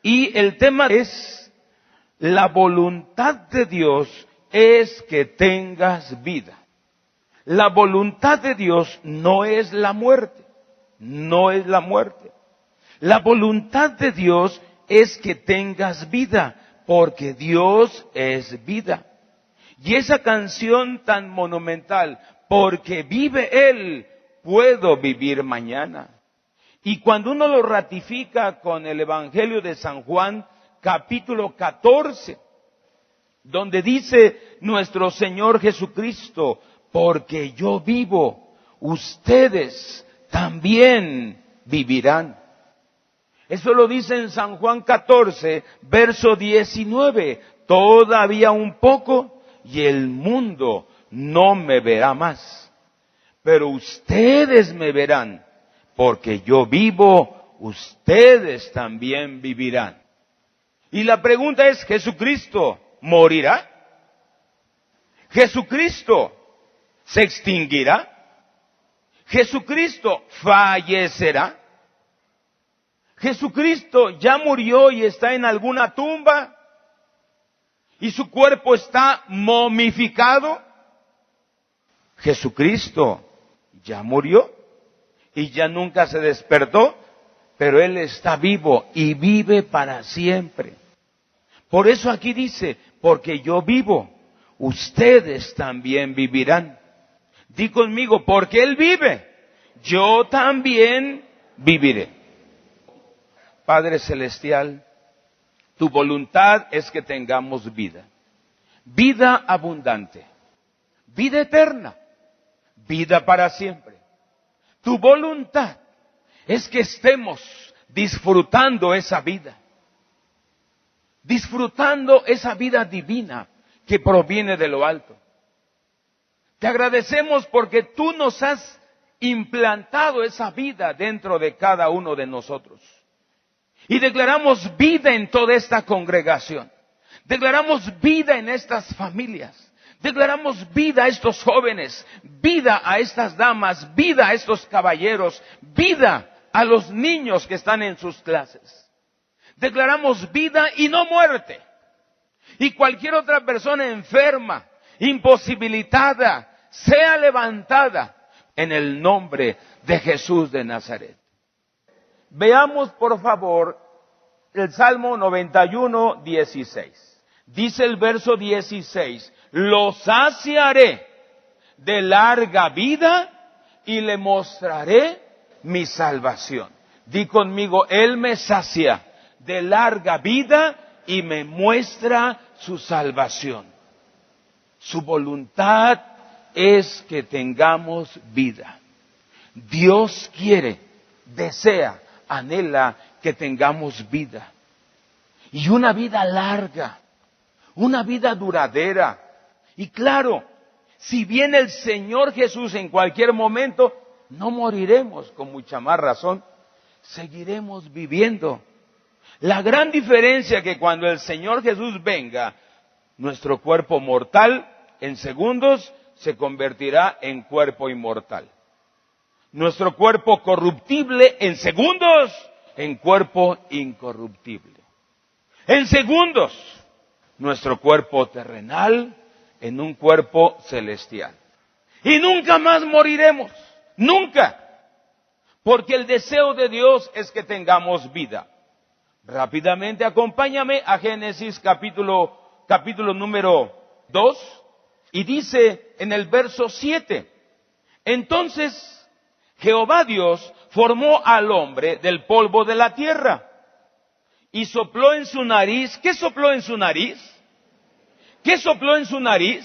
Y el tema es, la voluntad de Dios es que tengas vida. La voluntad de Dios no es la muerte, no es la muerte. La voluntad de Dios es que tengas vida, porque Dios es vida. Y esa canción tan monumental, porque vive Él, puedo vivir mañana. Y cuando uno lo ratifica con el Evangelio de San Juan, capítulo 14, donde dice nuestro Señor Jesucristo, porque yo vivo, ustedes también vivirán. Eso lo dice en San Juan 14, verso 19. Todavía un poco y el mundo no me verá más. Pero ustedes me verán, porque yo vivo, ustedes también vivirán. Y la pregunta es, ¿Jesucristo morirá? ¿Jesucristo se extinguirá? ¿Jesucristo fallecerá? ¿Jesucristo ya murió y está en alguna tumba? ¿Y su cuerpo está momificado? Jesucristo ya murió y ya nunca se despertó, pero Él está vivo y vive para siempre. Por eso aquí dice, porque yo vivo, ustedes también vivirán. Di conmigo, porque Él vive, yo también viviré. Padre Celestial, tu voluntad es que tengamos vida. Vida abundante, vida eterna, vida para siempre. Tu voluntad es que estemos disfrutando esa vida. Disfrutando esa vida divina que proviene de lo alto. Te agradecemos porque tú nos has implantado esa vida dentro de cada uno de nosotros. Y declaramos vida en toda esta congregación. Declaramos vida en estas familias. Declaramos vida a estos jóvenes, vida a estas damas, vida a estos caballeros, vida a los niños que están en sus clases. Declaramos vida y no muerte. Y cualquier otra persona enferma, imposibilitada, sea levantada en el nombre de Jesús de Nazaret. Veamos por favor el Salmo 91, 16. Dice el verso 16, lo saciaré de larga vida y le mostraré mi salvación. Di conmigo, Él me sacia de larga vida y me muestra su salvación. Su voluntad es que tengamos vida. Dios quiere, desea, anhela que tengamos vida. Y una vida larga, una vida duradera. Y claro, si viene el Señor Jesús en cualquier momento, no moriremos con mucha más razón. Seguiremos viviendo. La gran diferencia es que cuando el Señor Jesús venga, nuestro cuerpo mortal en segundos se convertirá en cuerpo inmortal. Nuestro cuerpo corruptible en segundos en cuerpo incorruptible. En segundos, nuestro cuerpo terrenal en un cuerpo celestial. Y nunca más moriremos, nunca. Porque el deseo de Dios es que tengamos vida. Rápidamente acompáñame a Génesis capítulo número 2 y dice en el verso 7, entonces Jehová Dios formó al hombre del polvo de la tierra y sopló en su nariz. ¿Qué sopló en su nariz? ¿Qué sopló en su nariz?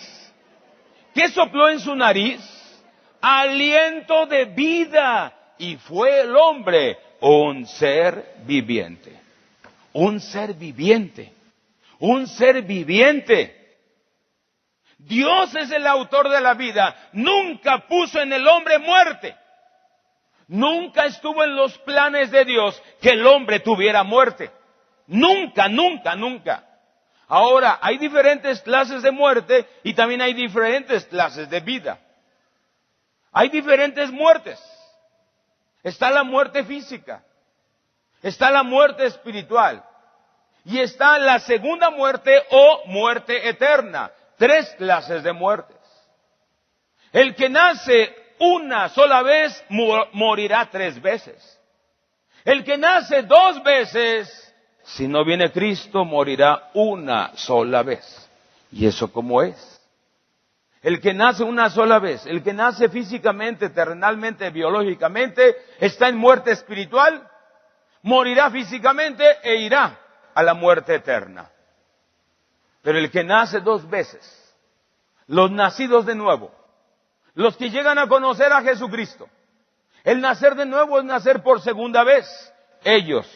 ¿Qué sopló en su nariz? Aliento de vida, y fue el hombre un ser viviente. Un ser viviente. Un ser viviente. Dios es el autor de la vida. Nunca puso en el hombre muerte. Nunca estuvo en los planes de Dios que el hombre tuviera muerte. Nunca, nunca, nunca. Ahora, hay diferentes clases de muerte y también hay diferentes clases de vida. Hay diferentes muertes. Está la muerte física. Está la muerte espiritual. Y está la segunda muerte o muerte eterna. 3 clases de muertes. El que nace una sola vez morirá 3 veces. El que nace 2 veces, si no viene Cristo, morirá una sola vez. ¿Y eso cómo es? El que nace una sola vez, el que nace físicamente, terrenalmente, biológicamente, está en muerte espiritual, morirá físicamente e irá a la muerte eterna. Pero el que nace 2 veces, los nacidos de nuevo, los que llegan a conocer a Jesucristo, el nacer de nuevo es nacer por segunda vez. Ellos,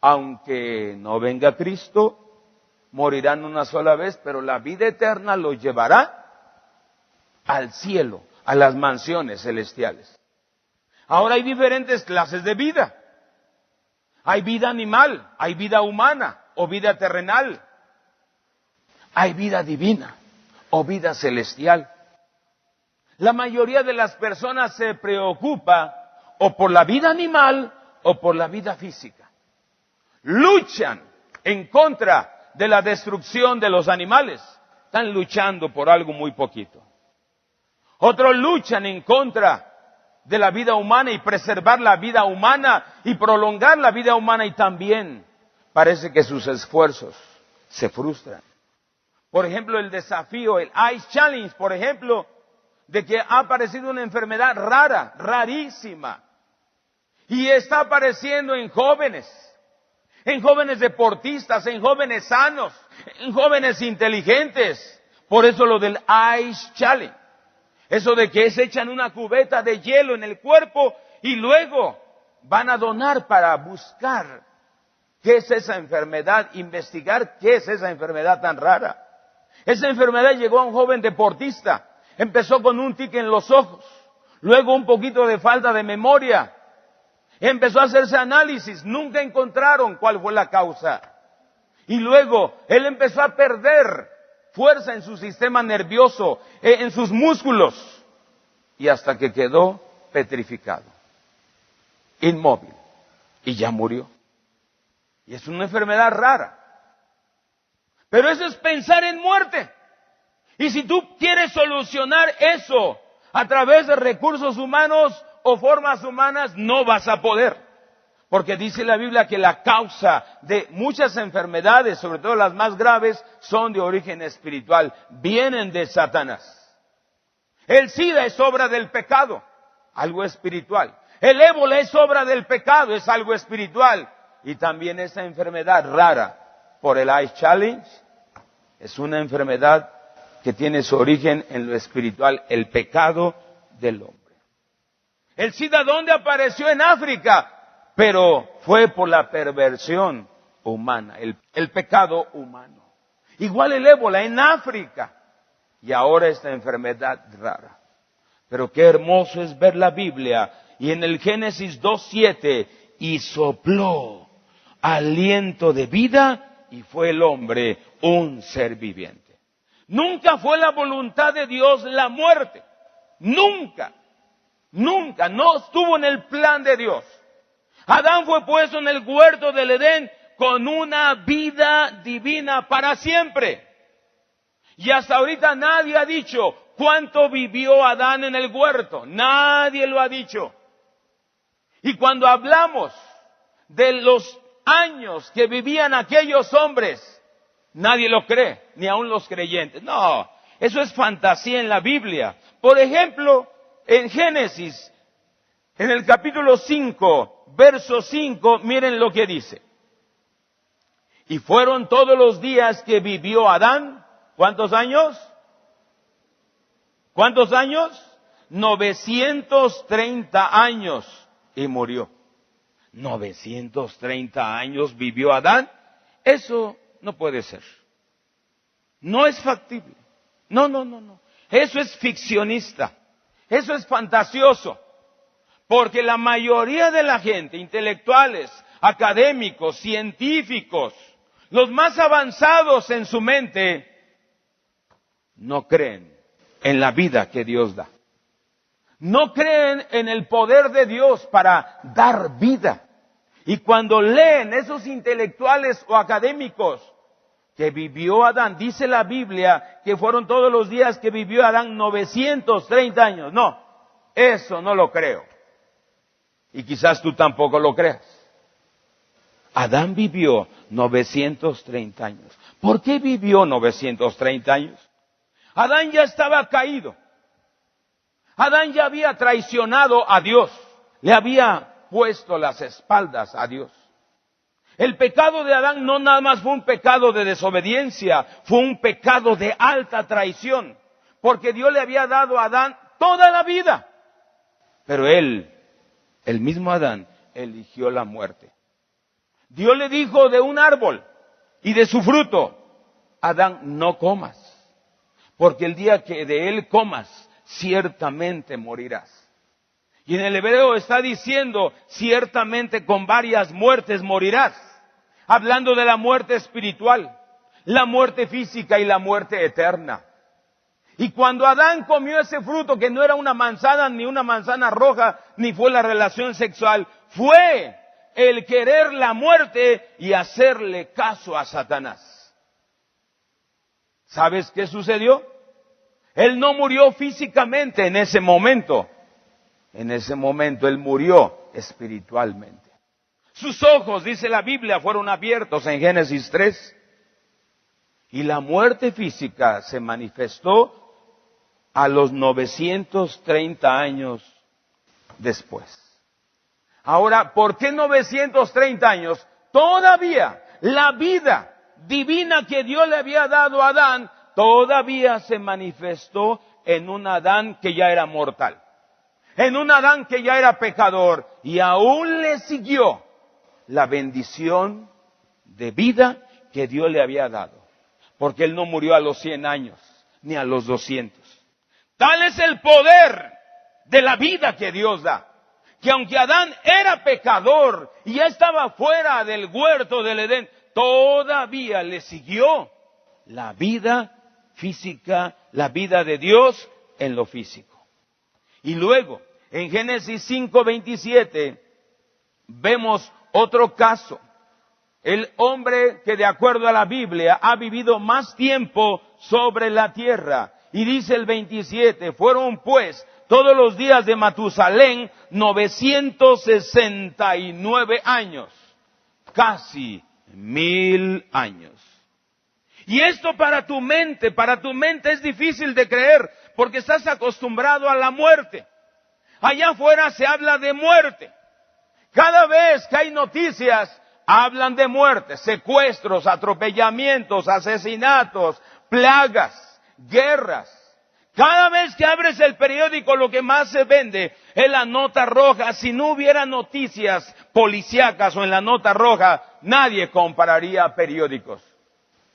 aunque no venga Cristo, morirán una sola vez, pero la vida eterna los llevará al cielo, a las mansiones celestiales. Ahora hay diferentes clases de vida. Hay vida animal, hay vida humana o vida terrenal. Hay vida divina o vida celestial. La mayoría de las personas se preocupa o por la vida animal o por la vida física. Luchan en contra de la destrucción de los animales. Están luchando por algo muy poquito. Otros luchan en contra de la vida humana y preservar la vida humana y prolongar la vida humana, y también parece que sus esfuerzos se frustran. Por ejemplo, el desafío, el Ice Challenge, por ejemplo, de que ha aparecido una enfermedad rara, rarísima, y está apareciendo en jóvenes deportistas, en jóvenes sanos, en jóvenes inteligentes. Por eso lo del Ice Challenge. Eso de que se echan una cubeta de hielo en el cuerpo y luego van a donar para buscar qué es esa enfermedad, investigar qué es esa enfermedad tan rara. Esa enfermedad llegó a un joven deportista. Empezó con un tic en los ojos, luego un poquito de falta de memoria. Empezó a hacerse análisis, nunca encontraron cuál fue la causa. Y luego él empezó a perder fuerza en su sistema nervioso, en sus músculos, y hasta que quedó petrificado, inmóvil, y ya murió. Y es una enfermedad rara. Pero eso es pensar en muerte. Y si tú quieres solucionar eso a través de recursos humanos o formas humanas, no vas a poder. Porque dice la Biblia que la causa de muchas enfermedades, sobre todo las más graves, son de origen espiritual, vienen de Satanás. El SIDA es obra del pecado, algo espiritual. El ébola es obra del pecado, es algo espiritual. Y también esa enfermedad rara por el Ice Challenge es una enfermedad que tiene su origen en lo espiritual, el pecado del hombre. El SIDA, ¿dónde apareció? En África. Pero fue por la perversión humana, el pecado humano. Igual el ébola en África. Y ahora esta enfermedad rara. Pero qué hermoso es ver la Biblia. Y en el Génesis 2:7, y sopló aliento de vida y fue el hombre un ser viviente. Nunca fue la voluntad de Dios la muerte. Nunca. Nunca. No estuvo en el plan de Dios. Adán fue puesto en el huerto del Edén con una vida divina para siempre. Y hasta ahorita nadie ha dicho cuánto vivió Adán en el huerto. Nadie lo ha dicho. Y cuando hablamos de los años que vivían aquellos hombres, nadie lo cree, ni aun los creyentes. No, eso es fantasía en la Biblia. Por ejemplo, en Génesis, en el capítulo 5, verso 5, miren lo que dice. Y fueron todos los días que vivió Adán, ¿cuántos años? ¿Cuántos años? 930 años y murió. 930 años vivió Adán. Eso no puede ser. No es factible. No. Eso es ficcionista. Eso es fantasioso. Porque la mayoría de la gente, intelectuales, académicos, científicos, los más avanzados en su mente, no creen en la vida que Dios da. No creen en el poder de Dios para dar vida. Y cuando leen esos intelectuales o académicos que vivió Adán, dice la Biblia que fueron todos los días que vivió Adán 930 años. No, eso no lo creo. Y quizás tú tampoco lo creas. Adán vivió 930 años. ¿Por qué vivió 930 años? Adán ya estaba caído. Adán ya había traicionado a Dios. Le había puesto las espaldas a Dios. El pecado de Adán no nada más fue un pecado de desobediencia, fue un pecado de alta traición. Porque Dios le había dado a Adán toda la vida. Pero él, el mismo Adán, eligió la muerte. Dios le dijo de un árbol y de su fruto, Adán, no comas, porque el día que de él comas, ciertamente morirás. Y en el hebreo está diciendo, ciertamente con varias muertes morirás, hablando de la muerte espiritual, la muerte física y la muerte eterna. Y cuando Adán comió ese fruto, que no era una manzana, ni una manzana roja, ni fue la relación sexual, fue el querer la muerte y hacerle caso a Satanás. ¿Sabes qué sucedió? Él no murió físicamente en ese momento. En ese momento él murió espiritualmente. Sus ojos, dice la Biblia, fueron abiertos en Génesis 3. Y la muerte física se manifestó a los 930 años después. Ahora, ¿por qué 930 años? Todavía la vida divina que Dios le había dado a Adán, todavía se manifestó en un Adán que ya era mortal. En un Adán que ya era pecador. Y aún le siguió la bendición de vida que Dios le había dado. Porque él no murió a los 100 años, ni a los 200. Tal es el poder de la vida que Dios da. Que aunque Adán era pecador y ya estaba fuera del huerto del Edén, todavía le siguió la vida física, la vida de Dios en lo físico. Y luego, en Génesis 5:27, vemos otro caso. El hombre que de acuerdo a la Biblia ha vivido más tiempo sobre la tierra. Y dice el 27, fueron pues todos los días de Matusalén 969 años, casi 1000 años. Y esto para tu mente es difícil de creer, porque estás acostumbrado a la muerte. Allá afuera se habla de muerte. Cada vez que hay noticias, hablan de muerte, secuestros, atropellamientos, asesinatos, plagas, guerras. Cada vez que abres el periódico, lo que más se vende es la nota roja. Si no hubiera noticias policíacas o en la nota roja, nadie compraría periódicos.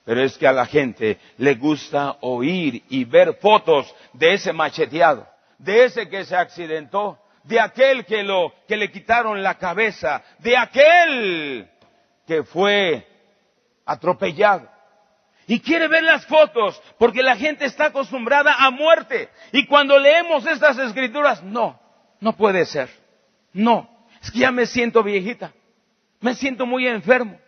Pero es que a la gente le gusta oír y ver fotos de ese macheteado, de ese que se accidentó, de aquel que le quitaron la cabeza, de aquel que fue atropellado. Y quiere ver las fotos, porque la gente está acostumbrada a muerte. Y cuando leemos estas escrituras, no puede ser. No, es que ya me siento viejita, me siento muy enfermo.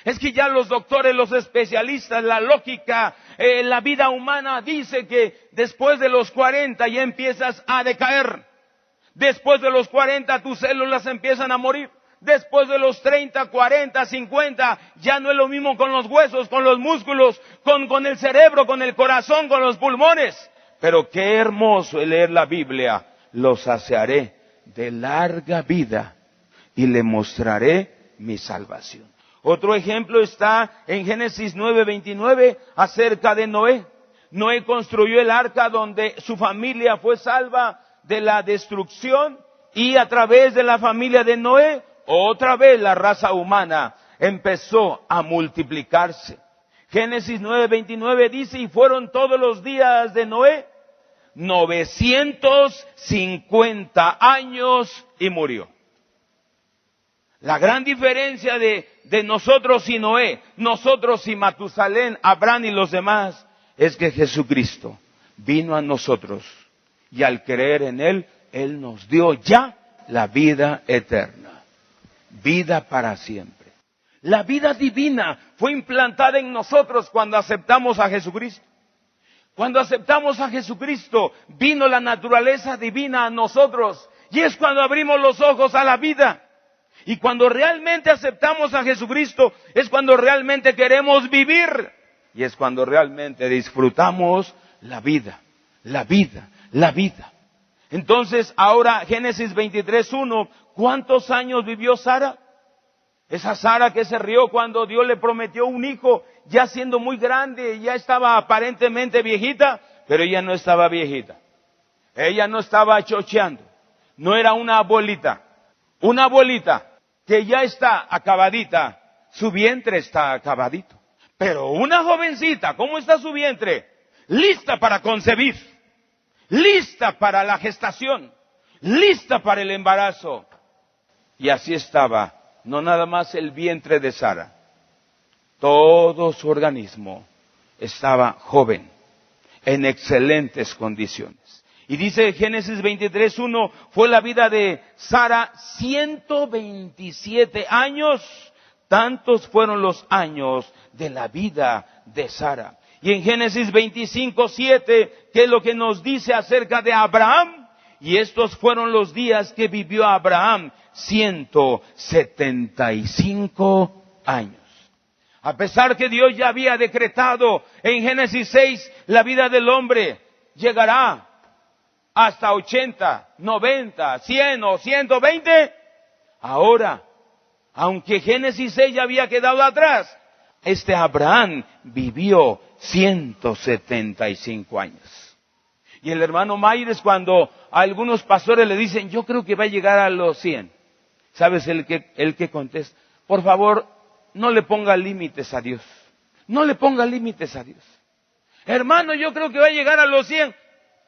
Es que ya los doctores, los especialistas, la lógica, la vida humana dice que después de los 40 ya empiezas a decaer. Después de los 40 tus células empiezan a morir. Después de los 30, 40, 50, ya no es lo mismo con los huesos, con los músculos, con el cerebro, con el corazón, con los pulmones. Pero qué hermoso es leer la Biblia. Los saciaré de larga vida y le mostraré mi salvación. Otro ejemplo está en Génesis 9:29 acerca de Noé. Noé construyó el arca donde su familia fue salva de la destrucción y a través de la familia de Noé, otra vez la raza humana empezó a multiplicarse. Génesis 9:29 dice, y fueron todos los días de Noé 950 años y murió. La gran diferencia de nosotros y Noé, nosotros y Matusalén, Abraham y los demás, es que Jesucristo vino a nosotros y al creer en Él, Él nos dio ya la vida eterna. vida para siempre. La vida divina fue implantada en nosotros cuando aceptamos a Jesucristo. Cuando aceptamos a Jesucristo, vino la naturaleza divina a nosotros. Y es cuando abrimos los ojos a la vida. Y cuando realmente aceptamos a Jesucristo, es cuando realmente queremos vivir. Y es cuando realmente disfrutamos la vida, la vida, la vida. Entonces, ahora, Génesis 23:1, ¿cuántos años vivió Sara? Esa Sara que se rió cuando Dios le prometió un hijo, ya siendo muy grande, ya estaba aparentemente viejita, pero ella no estaba viejita. Ella no estaba chocheando. No era una abuelita. Una abuelita que ya está acabadita, su vientre está acabadito. Pero una jovencita, ¿cómo está su vientre? Lista para concebir, lista para la gestación, lista para el embarazo. Y así estaba, no nada más el vientre de Sara, todo su organismo estaba joven, en excelentes condiciones. Y dice Génesis 23:1, fue la vida de Sara 127 años, tantos fueron los años de la vida de Sara. Y en Génesis 25:7, ¿qué es lo que nos dice acerca de Abraham? Y estos fueron los días que vivió Abraham, 175 años. A pesar que Dios ya había decretado en Génesis 6, la vida del hombre llegará hasta 80, 90, 100 o 120. Ahora, aunque Génesis 6 ya había quedado atrás, Abraham vivió 175 años. Y el hermano Mayres, cuando a algunos pastores le dicen, yo creo que va a llegar a los 100. ¿Sabes el que contesta? Por favor, no le ponga límites a Dios. No le ponga límites a Dios. Hermano, yo creo que va a llegar a los 100.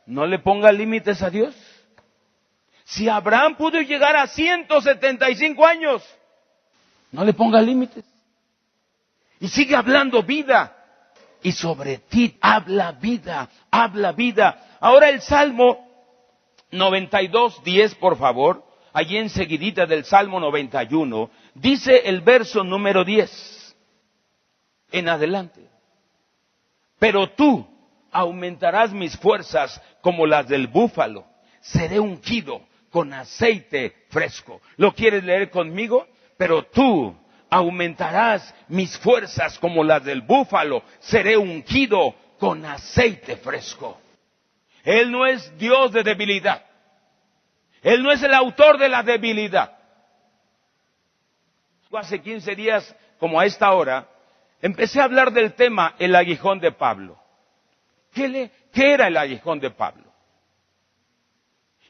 No le ponga límites a Dios. Si Abraham pudo llegar a 175 años, no le ponga límites. Y sigue hablando vida. Y sobre ti habla vida, habla vida. Ahora el Salmo 92:10, por favor. Allí enseguidita del Salmo 91, dice el verso número 10. En adelante. Pero tú aumentarás mis fuerzas como las del búfalo. Seré ungido con aceite fresco. ¿Lo quieres leer conmigo? Pero tú aumentarás mis fuerzas como las del búfalo. Seré ungido con aceite fresco. Él no es Dios de debilidad. Él no es el autor de la debilidad. Hace 15 días, como a esta hora, empecé a hablar del tema el aguijón de Pablo. ¿Qué era el aguijón de Pablo?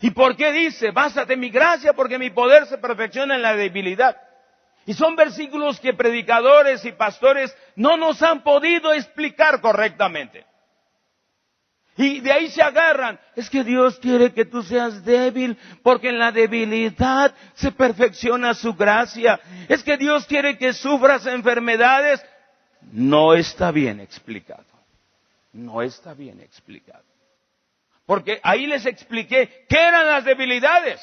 ¿Y por qué dice, bástate en mi gracia porque mi poder se perfecciona en la debilidad? Y son versículos que predicadores y pastores no nos han podido explicar correctamente. Y de ahí se agarran. Es que Dios quiere que tú seas débil, porque en la debilidad se perfecciona su gracia. Es que Dios quiere que sufras enfermedades. No está bien explicado. No está bien explicado. Porque ahí les expliqué qué eran las debilidades.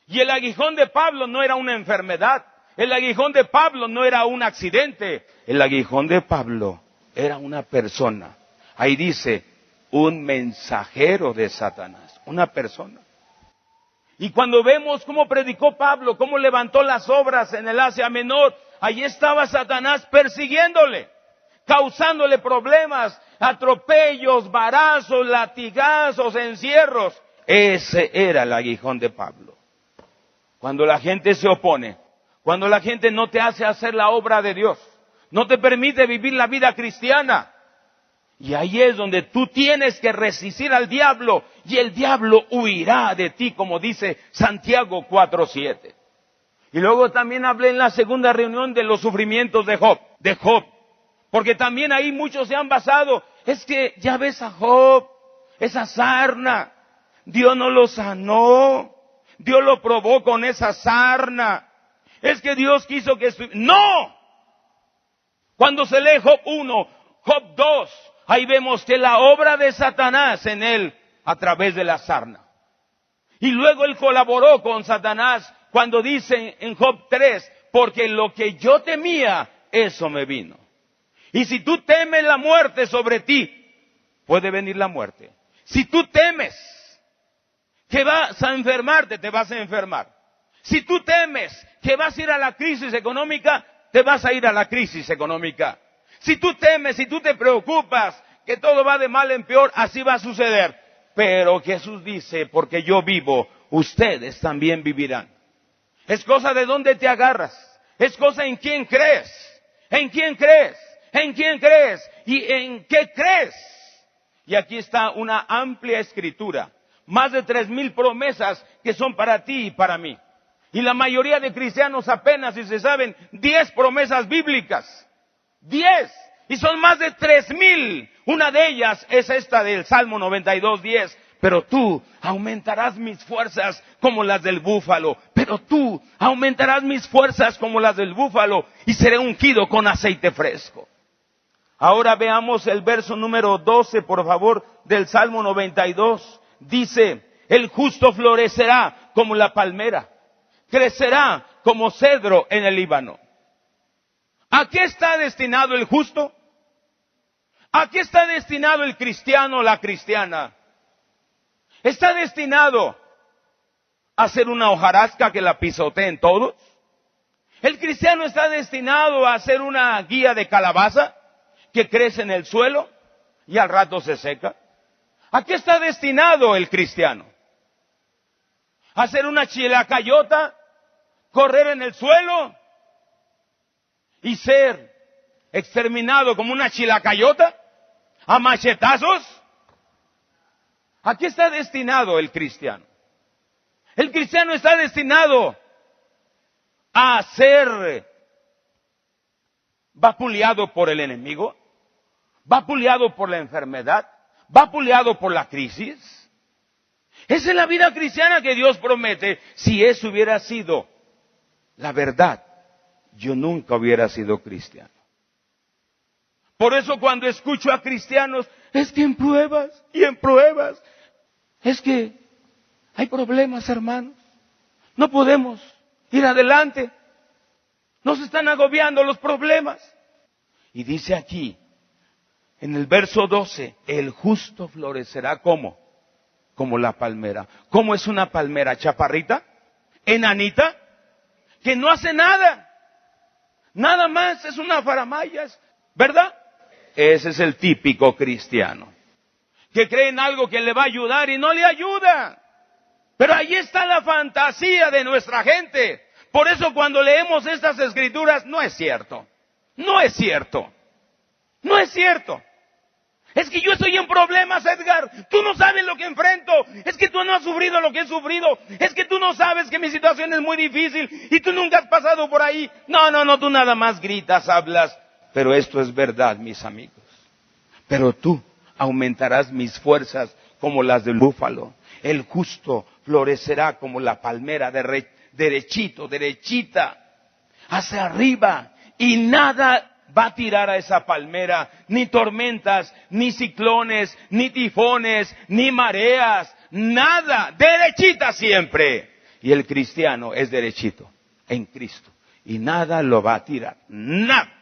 Y el aguijón de Pablo no era una enfermedad. El aguijón de Pablo no era un accidente. El aguijón de Pablo era una persona. Ahí dice, un mensajero de Satanás. Una persona. Y cuando vemos cómo predicó Pablo, cómo levantó las obras en el Asia Menor, allí estaba Satanás persiguiéndole, causándole problemas, atropellos, varazos, latigazos, encierros. Ese era el aguijón de Pablo. Cuando la gente se opone, cuando la gente no te hace hacer la obra de Dios, no te permite vivir la vida cristiana. Y ahí es donde tú tienes que resistir al diablo y el diablo huirá de ti, como dice Santiago 4:7. Y luego también hablé en la segunda reunión de los sufrimientos de Job, porque también ahí muchos se han basado, es que ya ves a Job, esa sarna, Dios no lo sanó, Dios lo probó con esa sarna, es que Dios quiso que... ¡No! Cuando se lee Job 1, Job 2, ahí vemos que la obra de Satanás en él a través de la sarna. Y luego él colaboró con Satanás cuando dice en Job 3, porque lo que yo temía, eso me vino. Y si tú temes la muerte sobre ti, puede venir la muerte. Si tú temes que vas a enfermarte, te vas a enfermar. Si tú temes que vas a ir a la crisis económica, te vas a ir a la crisis económica. Si tú temes, si tú te preocupas que todo va de mal en peor, así va a suceder. Pero Jesús dice, porque yo vivo, ustedes también vivirán. Es cosa de dónde te agarras. Es cosa en quién crees. ¿En quién crees? ¿En quién crees? ¿Y en qué crees? Y aquí está una amplia escritura. Más de 3,000 promesas que son para ti y para mí. Y la mayoría de cristianos apenas si se saben 10 promesas bíblicas. 10. Y son más de 3,000. Una de ellas es esta del Salmo 92:10. Pero tú aumentarás mis fuerzas como las del búfalo. Pero tú aumentarás mis fuerzas como las del búfalo. Y seré ungido con aceite fresco. Ahora veamos el verso número 12, por favor, del Salmo 92. Dice, el justo florecerá como la palmera. Crecerá como cedro en el Líbano. ¿A qué está destinado el justo? ¿A qué está destinado el cristiano o la cristiana? ¿Está destinado a ser una hojarasca que la pisoteen todos? ¿El cristiano está destinado a ser una guía de calabaza que crece en el suelo y al rato se seca? ¿A qué está destinado el cristiano? ¿A ser una chilacayota, correr en el suelo y ser exterminado como una chilacayota a machetazos? ¿A qué está destinado el cristiano? El cristiano está destinado a ser vapuleado por el enemigo, vapuleado por la enfermedad, vapuleado por la crisis. Esa es la vida cristiana que Dios promete. Si eso hubiera sido la verdad, yo nunca hubiera sido cristiano. Por eso cuando escucho a cristianos, es que en pruebas y en pruebas, es que hay problemas, hermanos. No podemos ir adelante. Nos están agobiando los problemas. Y dice aquí, en el verso 12, el justo florecerá como la palmera. ¿Cómo es una palmera? ¿Chaparrita? ¿Enanita? Que no hace nada. Nada más, es una faramaya, ¿verdad? Ese es el típico cristiano. Que cree en algo que le va a ayudar y no le ayuda. Pero ahí está la fantasía de nuestra gente. Por eso cuando leemos estas escrituras, no es cierto. No es cierto. No es cierto. Es que yo estoy en problemas, Edgar. Tú no sabes lo que enfrento. Es que tú no has sufrido lo que he sufrido. Es que tú no sabes que mi situación es muy difícil y tú nunca has pasado por ahí. No, tú nada más gritas, hablas. Pero esto es verdad, mis amigos. Pero tú aumentarás mis fuerzas como las del búfalo. El justo florecerá como la palmera, derechito, derechita, hacia arriba. Y nada va a tirar a esa palmera, ni tormentas, ni ciclones, ni tifones, ni mareas, nada, derechita siempre. Y el cristiano es derechito en Cristo. Y nada lo va a tirar, nada.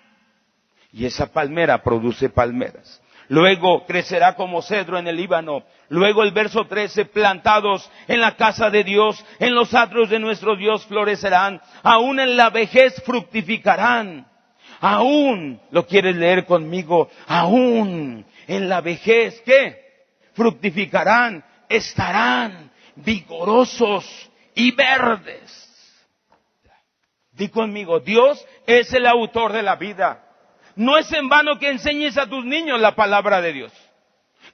Y esa palmera produce palmeras. Luego crecerá como cedro en el Líbano. Luego el verso 13, plantados en la casa de Dios, en los atrios de nuestro Dios florecerán. Aún en la vejez fructificarán. Aún, ¿lo quieres leer conmigo? Aún en la vejez, ¿qué? Fructificarán, estarán vigorosos y verdes. Di conmigo, Dios es el autor de la vida. No es en vano que enseñes a tus niños la palabra de Dios.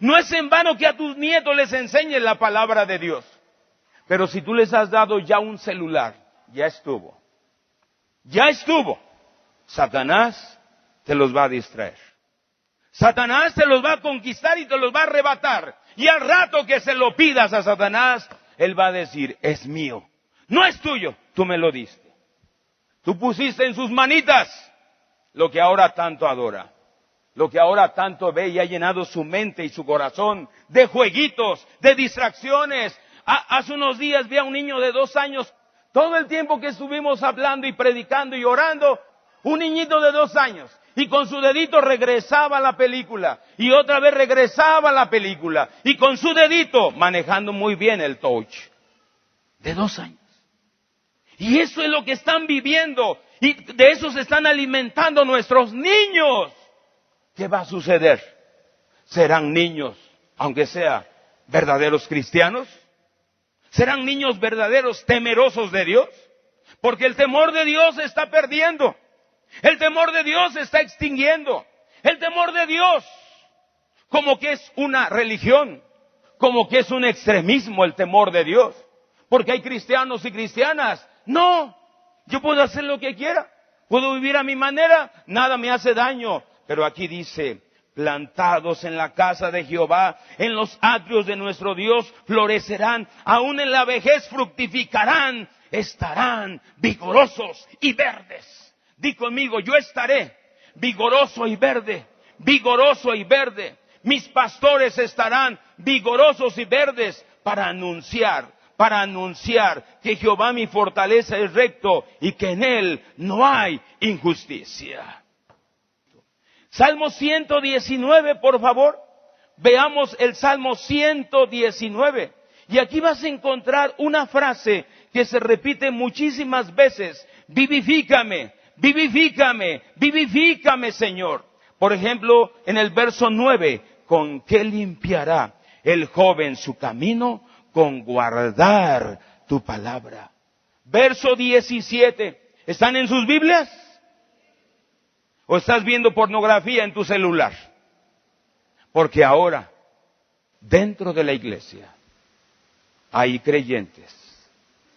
No es en vano que a tus nietos les enseñes la palabra de Dios. Pero si tú les has dado ya un celular, ya estuvo. Ya estuvo. Satanás te los va a distraer. Satanás te los va a conquistar y te los va a arrebatar. Y al rato que se lo pidas a Satanás, él va a decir, es mío. No es tuyo, tú me lo diste. Tú pusiste en sus manitas lo que ahora tanto adora, lo que ahora tanto ve y ha llenado su mente y su corazón de jueguitos, de distracciones. Hace unos días vi a un niño de 2 años Todo el tiempo que estuvimos hablando y predicando y orando, un niñito de 2 años, y con su dedito regresaba a la película, y otra vez regresaba a la película, y con su dedito manejando muy bien el touch. De 2 años. Y eso es lo que están viviendo, y de eso se están alimentando nuestros niños. ¿Qué va a suceder? ¿Serán niños, aunque sea verdaderos cristianos? ¿Serán niños verdaderos temerosos de Dios? Porque el temor de Dios se está perdiendo. El temor de Dios se está extinguiendo. El temor de Dios, como que es una religión, como que es un extremismo el temor de Dios. Porque hay cristianos y cristianas. No, yo puedo hacer lo que quiera. Puedo vivir a mi manera, nada me hace daño. Pero aquí dice, plantados en la casa de Jehová, en los atrios de nuestro Dios, florecerán, aún en la vejez fructificarán, estarán vigorosos y verdes. Di conmigo, yo estaré vigoroso y verde, vigoroso y verde. Mis pastores estarán vigorosos y verdes para anunciar que Jehová mi fortaleza es recto y que en él no hay injusticia. Salmo 119, por favor. Veamos el Salmo 119. Y aquí vas a encontrar una frase que se repite muchísimas veces. Vivifícame, vivifícame, vivifícame, Señor. Por ejemplo, en el verso 9, ¿con qué limpiará el joven su camino? Con guardar tu palabra. Verso 17, ¿están en sus Biblias? ¿O estás viendo pornografía en tu celular? Porque ahora, dentro de la iglesia, hay creyentes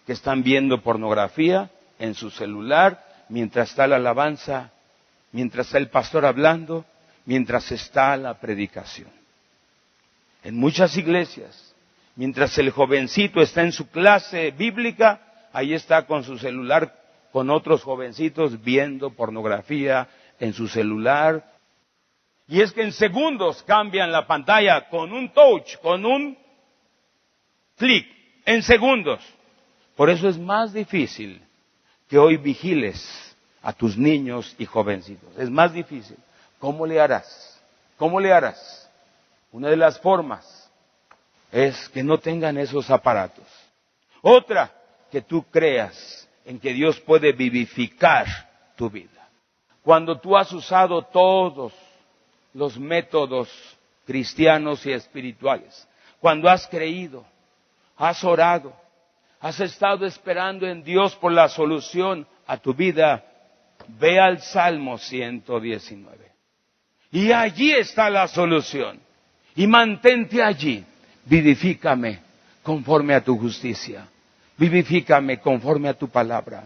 que están viendo pornografía en su celular mientras está la alabanza, mientras está el pastor hablando, mientras está la predicación. En muchas iglesias, mientras el jovencito está en su clase bíblica, ahí está con su celular, con otros jovencitos viendo pornografía en su celular. Y es que en segundos cambian la pantalla con un touch, con un clic, en segundos. Por eso es más difícil que hoy vigiles a tus niños y jovencitos. Es más difícil. ¿Cómo le harás? ¿Cómo le harás? Una de las formas es que no tengan esos aparatos. Otra, que tú creas en que Dios puede vivificar tu vida. Cuando tú has usado todos los métodos cristianos y espirituales, cuando has creído, has orado, has estado esperando en Dios por la solución a tu vida, ve al Salmo 119. Y allí está la solución. Y mantente allí. Vivifícame conforme a tu justicia. Vivifícame conforme a tu palabra.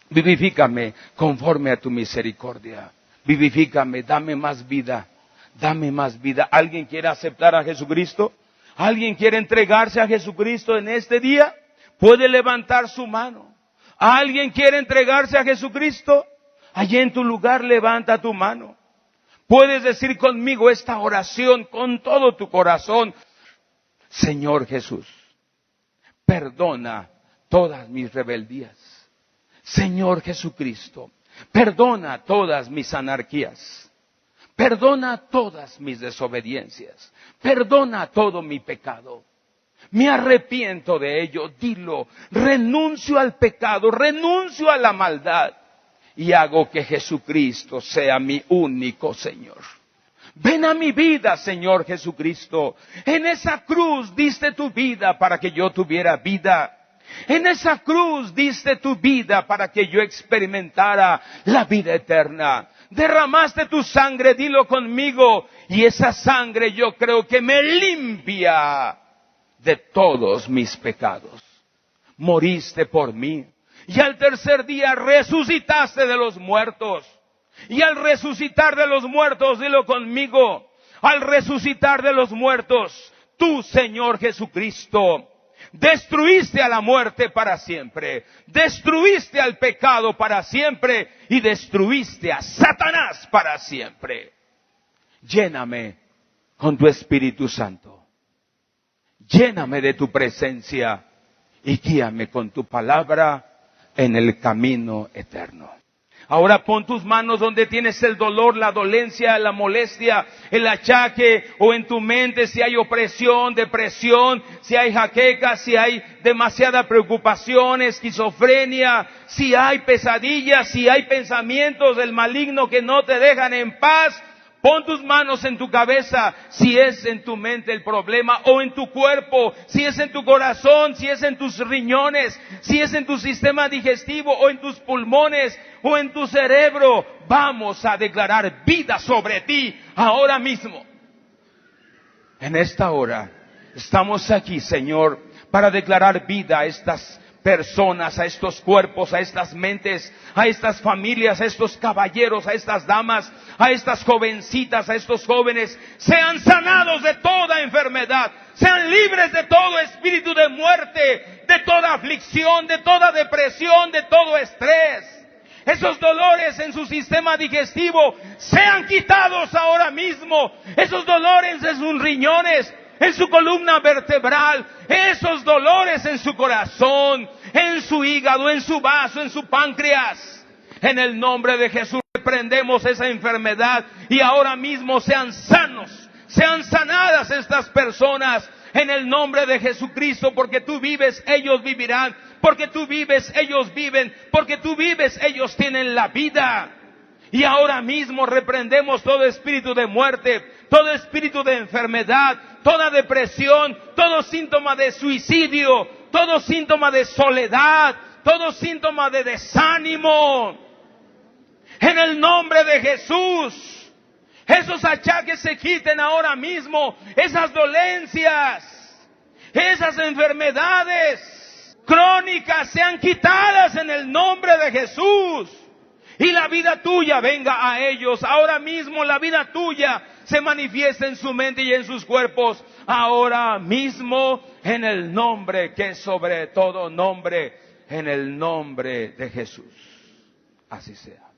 Vivifícame conforme a tu misericordia. Vivifícame, dame más vida. Dame más vida. ¿Alguien quiere aceptar a Jesucristo? ¿Alguien quiere entregarse a Jesucristo en este día? Puede levantar su mano. ¿Alguien quiere entregarse a Jesucristo? Allí en tu lugar levanta tu mano. Puedes decir conmigo esta oración con todo tu corazón. Señor Jesús, perdona todas mis rebeldías. Señor Jesucristo, perdona todas mis anarquías. Perdona todas mis desobediencias. Perdona todo mi pecado. Me arrepiento de ello, dilo. Renuncio al pecado, renuncio a la maldad. Y hago que Jesucristo sea mi único Señor. Ven a mi vida, Señor Jesucristo. En esa cruz diste tu vida para que yo tuviera vida. En esa cruz diste tu vida para que yo experimentara la vida eterna. Derramaste tu sangre, dilo conmigo. Y esa sangre yo creo que me limpia de todos mis pecados. Moriste por mí. Y al tercer día resucitaste de los muertos. Y al resucitar de los muertos, dilo conmigo, al resucitar de los muertos, tú, Señor Jesucristo, destruiste a la muerte para siempre, destruiste al pecado para siempre y destruiste a Satanás para siempre. Lléname con tu Espíritu Santo. Lléname de tu presencia y guíame con tu palabra en el camino eterno. Ahora pon tus manos donde tienes el dolor, la dolencia, la molestia, el achaque, o en tu mente si hay opresión, depresión, si hay jaqueca, si hay demasiada preocupación, esquizofrenia, si hay pesadillas, si hay pensamientos del maligno que no te dejan en paz. Pon tus manos en tu cabeza, si es en tu mente el problema, o en tu cuerpo, si es en tu corazón, si es en tus riñones, si es en tu sistema digestivo, o en tus pulmones, o en tu cerebro. Vamos a declarar vida sobre ti ahora mismo. En esta hora estamos aquí, Señor, para declarar vida a estas personas, a estos cuerpos, a estas mentes, a estas familias, a estos caballeros, a estas damas, a estas jovencitas, a estos jóvenes. Sean sanados de toda enfermedad, sean libres de todo espíritu de muerte, de toda aflicción, de toda depresión, de todo estrés. Esos dolores en su sistema digestivo sean quitados ahora mismo. Esos dolores en sus riñones, en su columna vertebral, esos dolores en su corazón, en su hígado, en su vaso, en su páncreas. En el nombre de Jesús reprendemos esa enfermedad y ahora mismo sean sanos, sean sanadas estas personas en el nombre de Jesucristo, porque tú vives, ellos vivirán, porque tú vives, ellos viven, porque tú vives, ellos tienen la vida. Y ahora mismo reprendemos todo espíritu de muerte, todo espíritu de enfermedad, toda depresión, todo síntoma de suicidio, todo síntoma de soledad, todo síntoma de desánimo. En el nombre de Jesús, esos achaques se quiten ahora mismo, esas dolencias, esas enfermedades crónicas sean quitadas en el nombre de Jesús. Y la vida tuya venga a ellos. Ahora mismo la vida tuya se manifiesta en su mente y en sus cuerpos. Ahora mismo, en el nombre que es sobre todo nombre, en el nombre de Jesús. Así sea.